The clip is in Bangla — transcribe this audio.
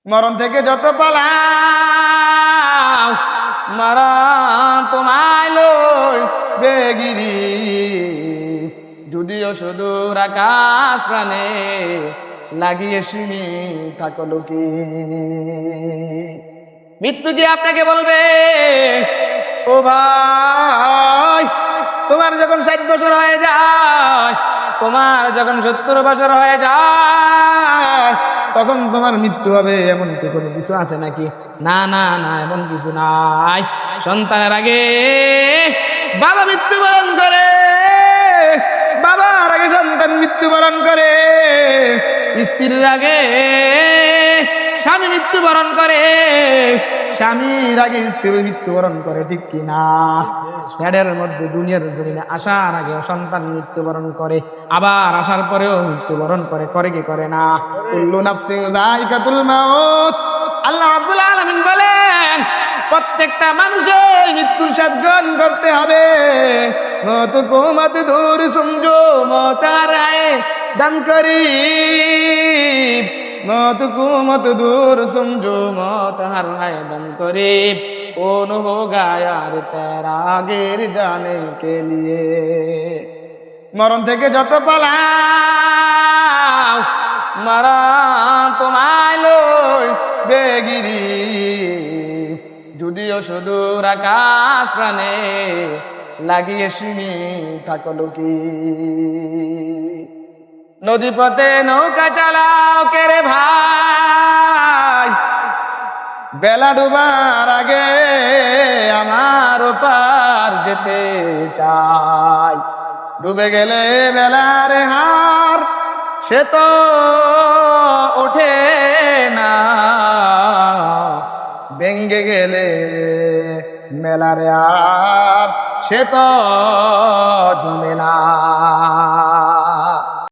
মরণ থেকে যত পালাও মরণ তোমায় লই বেগিরি, যদিও সুদূর আকাশ প্রাণে লাগিয়ে সিমি থাকলো কি। মৃত্যু কি আপনাকে বলবে, ও ভাই তোমার যখন 60 বছর হয়ে যায়, তোমার যখন 70 বছর হয়ে যায়, তখন তোমার মৃত্যু হবে, এমন কি কোনো কিছু আছে নাকি? না না না, এমন কিছু নাই। সন্তানের আগে বাবা মৃত্যুবরণ করে, বাবার আগে সন্তান মৃত্যুবরণ করে, স্ত্রীর আগে স্বামী মৃত্যুবরণ করে, স্বামীর আগে স্ত্রী মৃত্যুবরণ করে, ঠিক কিনা? স্যাডের মধ্যে দুনিয়ার জমিনে আসার আগে সন্তান মৃত্যুবরণ করে, আবার আসার পরেও মৃত্যুবরণ করে, করে কি করে না? কুল্লু নাফসিন যায়কাতুল মাউত। আল্লাহ রাব্বুল আলামিন বলেন প্রত্যেকটা মানুষের মৃত্যুর স্বাদ গ্রহণ করতে হবে। মত কো মত দূর সমঝো মত আয়ে দম করিব, मौत को मत दूर समझो मौत हर है दम करीब, कौन होगा यार तेरा गिर जाने के लिए। মরণ থেকে যত পালাও মরণ তোমায় লই বেগিরি, যদিও সুদূর আকাশ প্রাণে লাগিয়ে সিমি থাকলো কি। নদী পথে নৌকা চালাও কে রে ভাই, বেলা ডুবার আগে আমার ওপার যেতে চাই। ডুবে গেলে বেলার হার সে তো ওঠে না, ভেঙ্গে গেলে মেলার আর সে তো